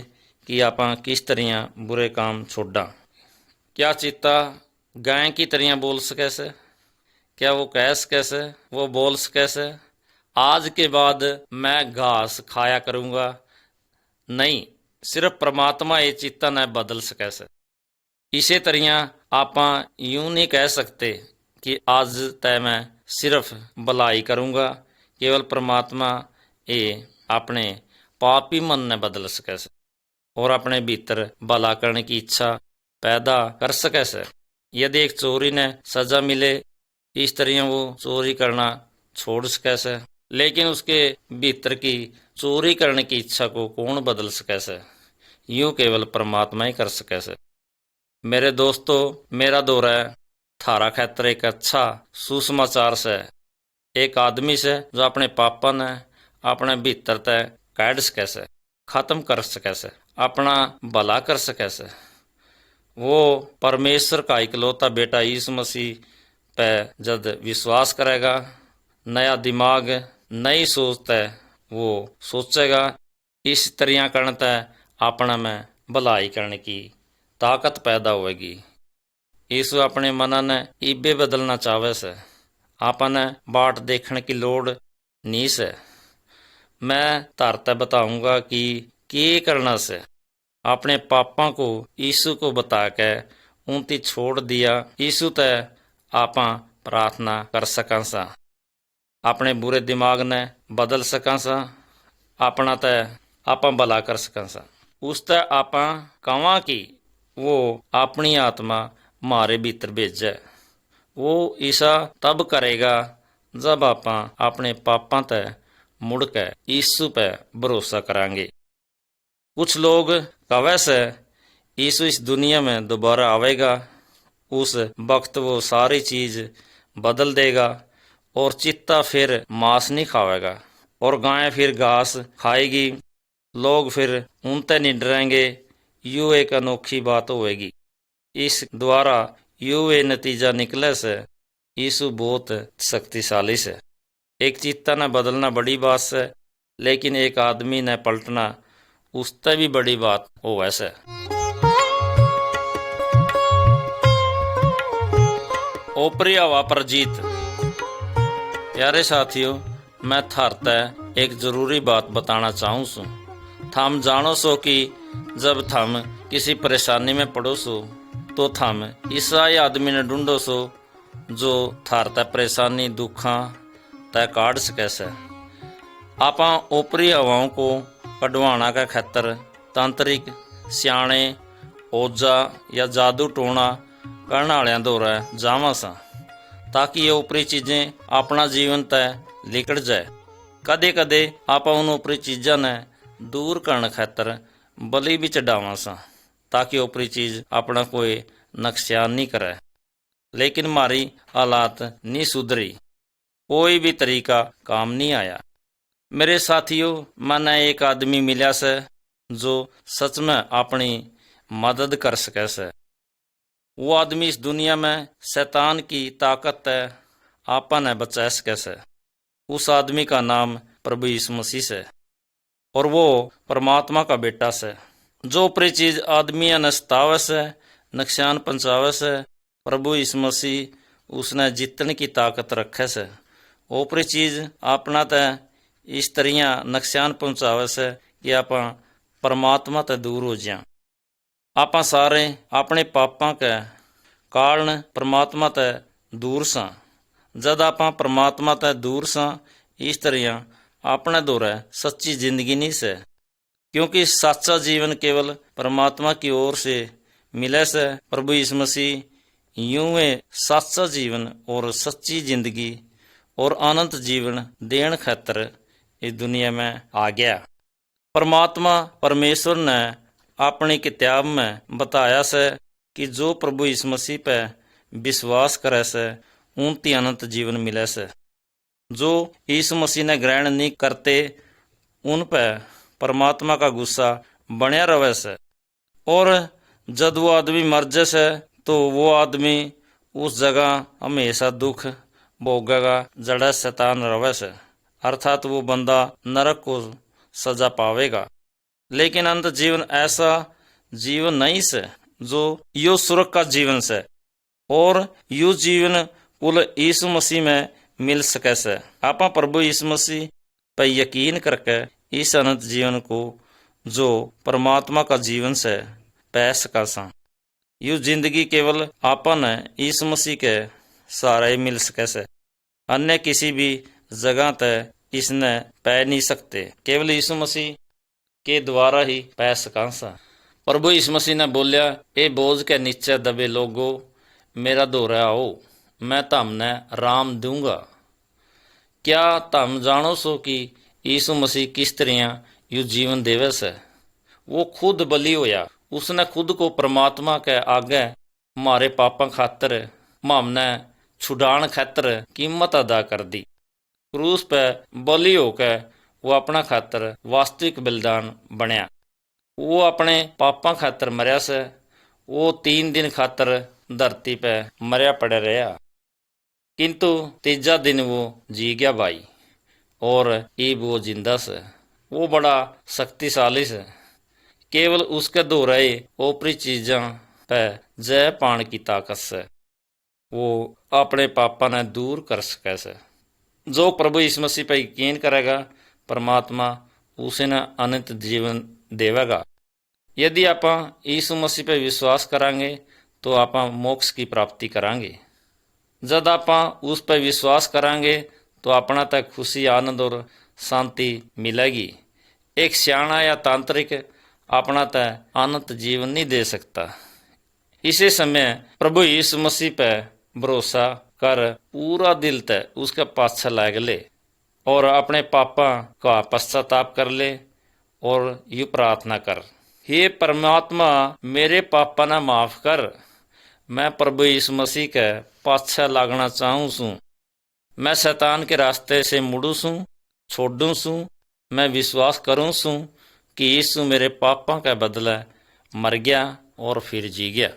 कि आप किस तरह बुरे काम छोड़ा। क्या चित्ता गाय की तरह बोल सके से? क्या वो कह सके से? वो बोल सके से आज के बाद मैं घास खाया करूँगा? नहीं, सिर्फ परमात्मा ये चित्ता ने बदल सके से। इसी तरह आप यूं नहीं कह सकते कि आज तय मैं सिर्फ भलाई करूँगा। केवल परमात्मा ये अपने पापी मन ने बदल सके से और अपने भीतर भला करने की इच्छा पैदा कर सके से। यदि एक चोरी ने सजा मिले इस तरह वो चोरी करना छोड़ सके से, लेकिन उसके भीतर की चोरी करने की इच्छा को कौन बदल सके से? यूं केवल परमात्मा ही कर सके से। मेरे दोस्तों, मेरा दौरा है थारा खातर एक अच्छा सुसमाचार से। एक आदमी से जो अपने पापा ने अपने भीतर तय काट सके से, खत्म कर सके से, अपना भला कर सके से। वो परमेश्वर का इकलौता बेटा यीशु मसीह पे जब विश्वास करेगा, नया दिमाग नई सोच तय वो सोचेगा। इस तरह करने तय अपना में भलाई करने की ताकत पैदा होगी। यीशु अपने मन ने इबे बदलना चाहे से। आपां ने बाट देखने की लोड़ नहीं से। मैं धरते बताऊंगा कि करना से। अपने पापां को यीशु को बता के उनती छोड़ दिया। यीशु ते आपां प्रार्थना कर सकां सा, अपने बुरे दिमाग ने बदल सकां सा, अपना ते आपां भला कर सकां सा। उस ते आपां कहां कि वो अपनी आत्मा मारे भीतर भेजे। वो ऐसा तब करेगा जब आपां अपने पापां ते मुड़ के यीशु पे भरोसा करांगे। कुछ लोग कहे से यीशु इस दुनिया में दोबारा आवेगा, उस वक्त वो सारी चीज बदल देगा और चित्ता फिर मांस नहीं खावेगा और गाय फिर घास खाएगी, लोग फिर उनते नहीं डरेंगे। यूं एक अनोखी बात होएगी। इस द्वारा यूं ये नतीजा निकले से यीशु बहुत शक्तिशाली से। एक चित्ता ने बदलना बड़ी बात से, लेकिन एक आदमी ने पलटना उससे भी बड़ी बात हो वैसे। ओपरी हवा पर जीत। प्यारे साथियों, मैं थारते एक जरूरी बात बताना चाहूँ सू। थम जानो सो कि जब थम किसी परेशानी में पड़ो सो तो थम ईसाई आदमी ने ढूंढो सो जो थारते परेशानी दुखा तय काट सके से। आपां ओपरी हवाओं को कढ़वाना का खातर तांत्रिक सियाणे ओजा या जादू टोना करने वालियां दौरे जावां सा ताकि ये ऊपरी चीजें अपना जीवन तय लिकड़ जाए। कदे कदे आपां उन ऊपरी चीज़ां ने दूर करने खातर बलि भी चढ़ावां सा ताकि ऊपरी चीज अपना कोई नुकसान नहीं करे। लेकिन मारी हालात नहीं सुधरी, कोई भी तरीका काम नहीं आया। मेरे साथियों, मैंने एक आदमी मिला से जो सच में अपनी मदद कर सके से। वो आदमी इस दुनिया में शैतान की ताकत है आपा ने बचा सके से। उस आदमी का नाम प्रभु यीशु मसीह से और वो परमात्मा का बेटा से। जो ऊपरी चीज आदमिया ने सतावे से, नुकसान पहुंचावे से, प्रभु यीशु मसीह उसने जीतने की ताकत रखे से। ऊपरी चीज अपना तय इस तरिया नुकसान पहुंचावे से कि आप परमात्मा ते दूर हो जाए। आप सारे अपने पापां के कारण परमात्मा ते दूर सां। जद आप परमात्मा ते दूर सां, इस तरिया अपने दौरे सच्ची जिंदगी नहीं से, क्योंकि सच्चा जीवन केवल परमात्मा की ओर से मिले से। प्रभु यीशु मसीह यूं है सच्चा जीवन और सच्ची जिंदगी और अनंत जीवन देण खातर इस दुनिया में आ गया। परमात्मा परमेश्वर ने अपनी किताब में बताया से कि जो प्रभु यीशु मसीह पे विश्वास करे से उनती अनंत जीवन मिले से। जो यीशु मसीह ने ग्रहण नहीं करते उन पे परमात्मा का गुस्सा बनिया रहे से और जब वो आदमी मर जाए से तो वो आदमी उस जगह हमेशा दुख भोगेगा जड़ा शैतान रवे से, अर्थात वो बंदा नरक को सजा पावेगा। लेकिन अंत जीवन ऐसा जीवन नहीं से जो यो स्वर्ग का जीवन से और यो जीवन कुल यीशु मसीह में मिल सके से। आप प्रभु यीशु मसीह पर यकीन करके इस अनंत जीवन को जो परमात्मा का जीवन से पै सका सा। यू जिंदगी केवल आपा ने यीशु मसीह के सहारे ही मिल सके से, अन्य किसी भी जगह तय इसने पै नहीं सकते, केवल यीशु मसीह के द्वारा ही पै सका सा। प्रभु यीशु मसीह ने बोलिया, ए बोझ के नीचे दबे लोगो मेरा दौरा आओ, मैं तमने राम दूंगा। क्या तम जानो सो कि यीशु मसीह किस तरह यू जीवन देवे से? वो खुद बलि होया, उसने खुद को परमात्मा के आगे हमारे पापा खातर हमने छुड़ान खातर कीमत अदा कर दी। क्रूस पे बलि होके वो अपना खातर वास्तविक बलिदान बनया। वो अपने पापा खातर मरया से। वो 3 दिन खातर धरती पे मरया पड़े रहा, किंतु तीजा दिन वो जी गया भाई और इब वो जिंदा से। वो बड़ा शक्तिशाली से। केवल उसके दोहराए ऊपरी चीजा पे जय पान की ताकत से वो अपने पापा ने दूर कर सके से। जो प्रभु यीशु मसीह पर यकीन करेगा परमात्मा उसे ने अनंत जीवन देवेगा। यदि आप यीशु मसीह पर विश्वास करांगे तो आप मोक्ष की प्राप्ति करांगे। जब आप उस पर विश्वास करांगे तो अपना तक खुशी आनंद और शांति मिलेगी। एक सियाणा या तांत्रिक अपना तक अनंत जीवन नहीं दे सकता। इसी समय प्रभु यीशु मसीह पर भरोसा कर पूरा दिल तक उसके पाछे लाग ले और अपने पापा का पश्चाताप कर ले और यू प्रार्थना कर, हे परमात्मा मेरे पापा ना माफ कर, मैं प्रभु यीशु मसीह के पाछे लागना चाहूँ सूँ। मैं शैतान के रास्ते से मुड़ू सूँ, छोड़ूँ सूँ। मैं विश्वास करूँ सूँ कि यीशु मेरे पापा के बदले मर गया और फिर जी गया।